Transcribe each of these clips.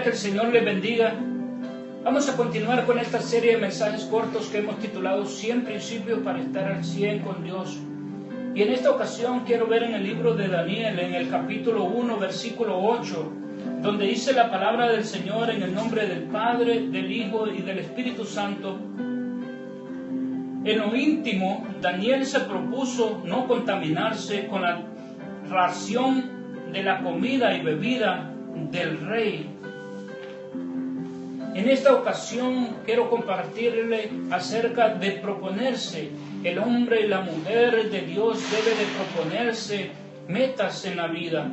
que el Señor le bendiga. Vamos a continuar con esta serie de mensajes cortos que hemos titulado 100 principios para estar al 100 con Dios. Y en esta ocasión quiero ver en el libro de Daniel, en el capítulo 1, versículo 8, donde dice la palabra del Señor en el nombre del Padre, del Hijo y del Espíritu Santo. En lo íntimo, Daniel se propuso no contaminarse con la ración de la comida y bebida del rey. En esta ocasión quiero compartirle acerca de proponerse. El hombre y la mujer de Dios debe de proponerse metas en la vida.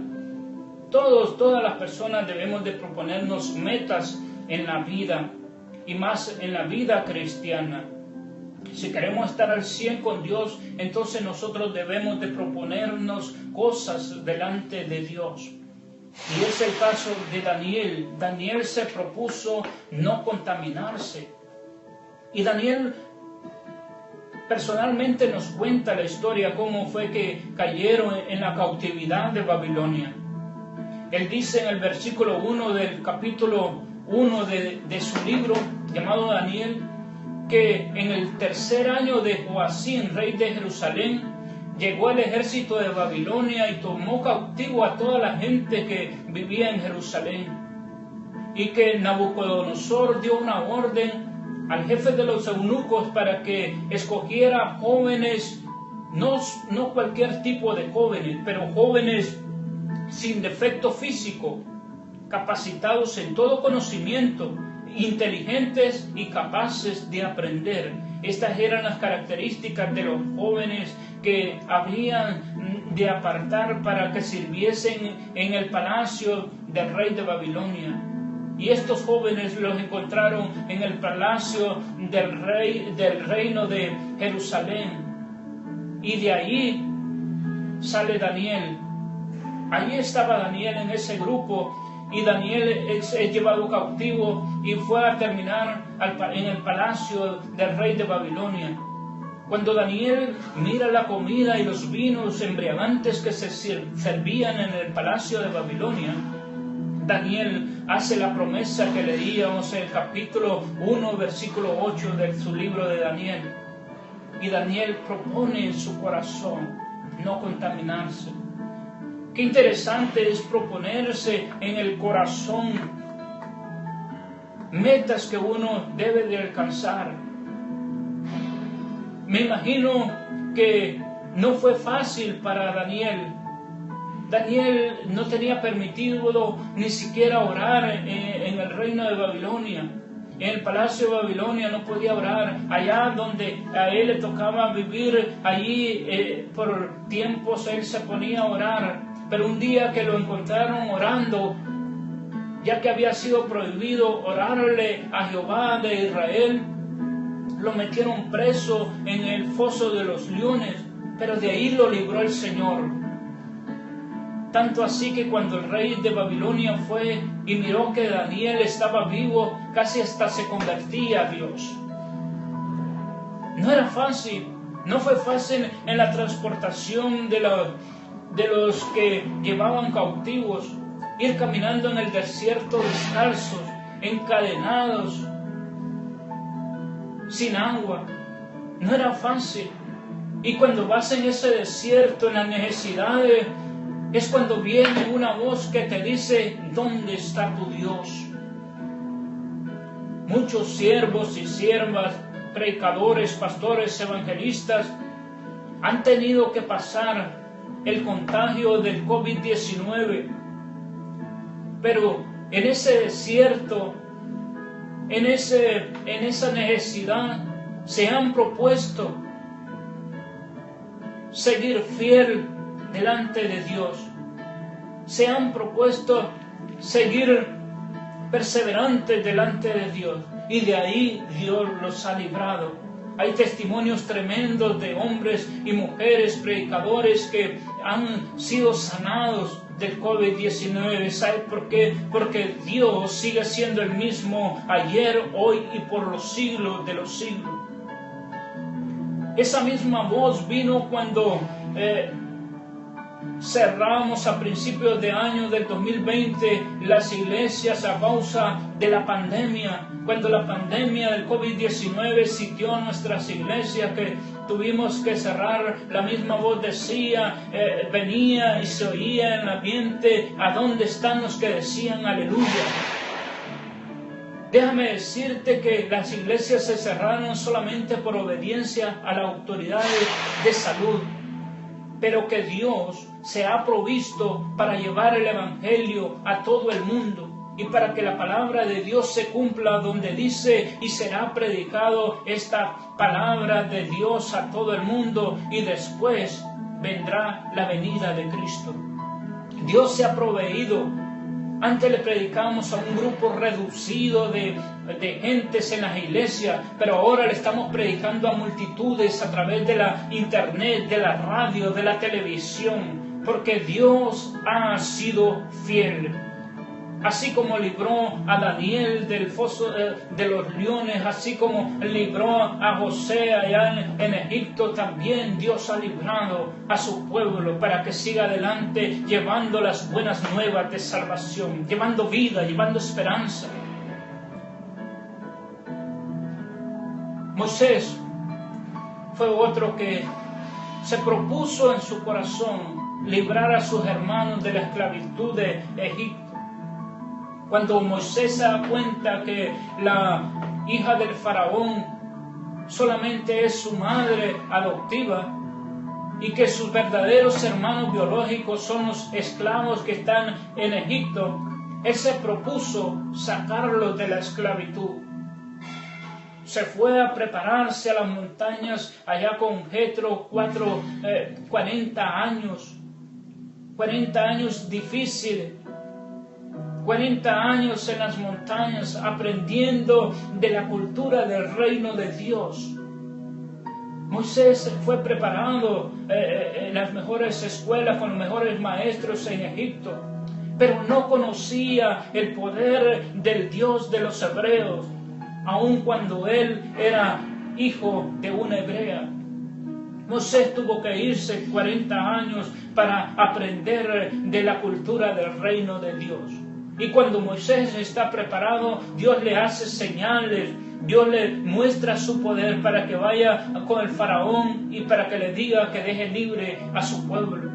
Todas las personas debemos de proponernos metas en la vida y más en la vida cristiana. Si queremos estar al 100 con Dios, entonces nosotros debemos de proponernos cosas delante de Dios. Y es el caso de Daniel. Daniel se propuso no contaminarse. Y Daniel personalmente nos cuenta la historia, cómo fue que cayeron en la cautividad de Babilonia. Él dice en el versículo 1 del capítulo 1 de su libro, llamado Daniel, que en el tercer año de Joacim, rey de Jerusalén, llegó el ejército de Babilonia y tomó cautivo a toda la gente que vivía en Jerusalén. Y que Nabucodonosor dio una orden al jefe de los eunucos para que escogiera jóvenes, no cualquier tipo de jóvenes, pero jóvenes sin defecto físico, capacitados en todo conocimiento, inteligentes y capaces de aprender. Estas eran las características de los jóvenes que habrían de apartar para que sirviesen en el palacio del rey de Babilonia. Y estos jóvenes los encontraron en el palacio del reino de Jerusalén. Y de allí sale Daniel. Allí estaba Daniel en ese grupo. Y Daniel es llevado cautivo y fue a terminar en el palacio del rey de Babilonia. Cuando Daniel mira la comida y los vinos embriagantes que se servían en el palacio de Babilonia, Daniel hace la promesa que leíamos en el capítulo 1, versículo 8 de su libro de Daniel. Y Daniel propone en su corazón no contaminarse. Qué interesante es proponerse en el corazón metas que uno debe de alcanzar. Me imagino que no fue fácil para Daniel. Daniel no tenía permitido ni siquiera orar en el reino de Babilonia. En el palacio de Babilonia no podía orar. Allá donde a él le tocaba vivir, allí por tiempos él se ponía a orar. Pero un día que lo encontraron orando, ya que había sido prohibido orarle a Jehová de Israel, lo metieron preso en el foso de los leones, pero de ahí lo libró el Señor. Tanto así que cuando el rey de Babilonia fue y miró que Daniel estaba vivo, casi hasta se convertía a Dios. No era fácil, no fue fácil en la transportación de los que llevaban cautivos, ir caminando en el desierto descalzos, encadenados, sin agua. No era fácil. Y cuando vas en ese desierto, en las necesidades, es cuando viene una voz que te dice: ¿dónde está tu Dios? Muchos siervos y siervas, predicadores, pastores, evangelistas, han tenido que pasar el contagio del COVID-19, pero en ese desierto, en esa necesidad, se han propuesto seguir fiel delante de Dios, se han propuesto seguir perseverantes delante de Dios, y de ahí Dios los ha librado. Hay testimonios tremendos de hombres y mujeres predicadores que han sido sanados del COVID-19. ¿Sabe por qué? Porque Dios sigue siendo el mismo ayer, hoy y por los siglos de los siglos. Esa misma voz vino cuando cerramos a principios de año del 2020 las iglesias a causa de la pandemia. Cuando la pandemia del COVID-19 sitió nuestras iglesias, que tuvimos que cerrar, la misma voz decía, venía y se oía en el ambiente, ¿a dónde están los que decían aleluya? Déjame decirte que las iglesias se cerraron solamente por obediencia a las autoridades de salud, pero que Dios se ha provisto para llevar el evangelio a todo el mundo y para que la palabra de Dios se cumpla donde dice, y será predicado esta palabra de Dios a todo el mundo, y después vendrá la venida de Cristo. Dios se ha proveído. Antes le predicamos a un grupo reducido de gentes en las iglesias, pero ahora le estamos predicando a multitudes a través de la internet, de la radio, de la televisión, porque Dios ha sido fiel. Así como libró a Daniel del foso de los leones, así como libró a José allá en Egipto, también Dios ha librado a su pueblo para que siga adelante llevando las buenas nuevas de salvación, llevando vida, llevando esperanza. Moisés fue otro que se propuso en su corazón librar a sus hermanos de la esclavitud de Egipto. Cuando Moisés se da cuenta que la hija del faraón solamente es su madre adoptiva y que sus verdaderos hermanos biológicos son los esclavos que están en Egipto, él se propuso sacarlos de la esclavitud. Se fue a prepararse a las montañas allá con Jetro 40 años difíciles. 40 años en las montañas aprendiendo de la cultura del reino de Dios. Moisés fue preparado en las mejores escuelas con los mejores maestros en Egipto, pero no conocía el poder del Dios de los hebreos, aun cuando él era hijo de una hebrea. Moisés tuvo que irse 40 años para aprender de la cultura del reino de Dios. Y cuando Moisés está preparado, Dios le hace señales, Dios le muestra su poder para que vaya con el faraón y para que le diga que deje libre a su pueblo.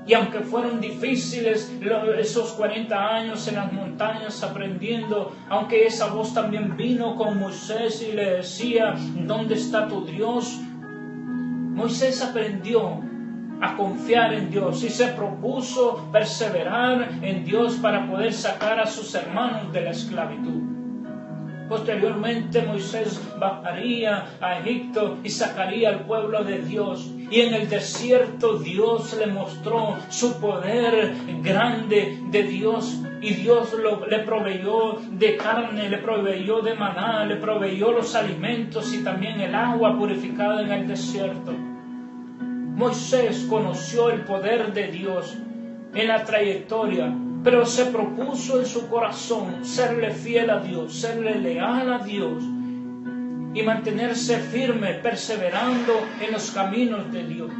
Y aunque fueron difíciles esos 40 años en las montañas aprendiendo, aunque esa voz también vino con Moisés y le decía, ¿dónde está tu Dios? Moisés aprendió a confiar en Dios y se propuso perseverar en Dios para poder sacar a sus hermanos de la esclavitud. Posteriormente Moisés bajaría a Egipto y sacaría al pueblo de Dios. Y en el desierto Dios le mostró su poder grande de Dios. Y Dios le proveyó de carne, le proveyó de maná, le proveyó los alimentos y también el agua purificada en el desierto. Moisés conoció el poder de Dios en la trayectoria, pero se propuso en su corazón serle fiel a Dios, serle leal a Dios y mantenerse firme, perseverando en los caminos de Dios.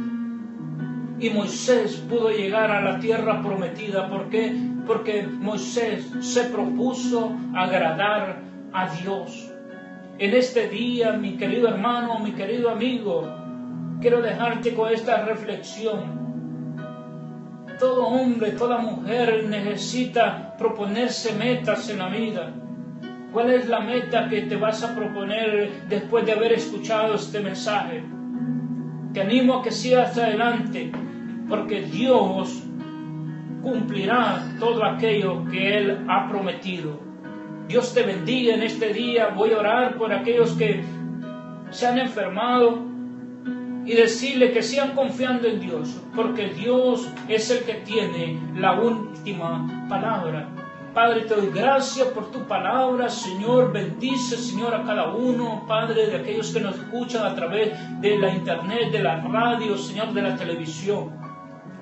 Y Moisés pudo llegar a la tierra prometida. ¿Por qué? Porque Moisés se propuso agradar a Dios. En este día, mi querido hermano, mi querido amigo, quiero dejarte con esta reflexión. Todo hombre, toda mujer necesita proponerse metas en la vida. ¿Cuál es la meta que te vas a proponer después de haber escuchado este mensaje? Te animo a que sigas adelante, porque Dios cumplirá todo aquello que Él ha prometido. Dios te bendiga en este día. Voy a orar por aquellos que se han enfermado y decirle que sigan confiando en Dios, porque Dios es el que tiene la última palabra. Padre, te doy gracias por tu palabra, Señor. Bendice, Señor, a cada uno, Padre, de aquellos que nos escuchan a través de la internet, de la radio, Señor, de la televisión.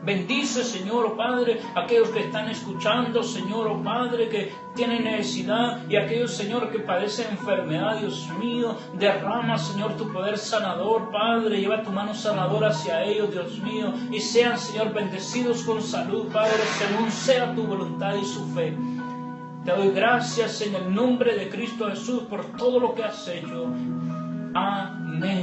Bendice, Señor, oh Padre, aquellos que están escuchando, Señor, oh Padre, que tienen necesidad, y aquellos, Señor, que padecen enfermedad, Dios mío. Derrama, Señor, tu poder sanador, Padre. Lleva tu mano sanadora hacia ellos, Dios mío, y sean, Señor, bendecidos con salud, Padre, según sea tu voluntad y su fe. Te doy gracias en el nombre de Cristo Jesús por todo lo que has hecho. Amén.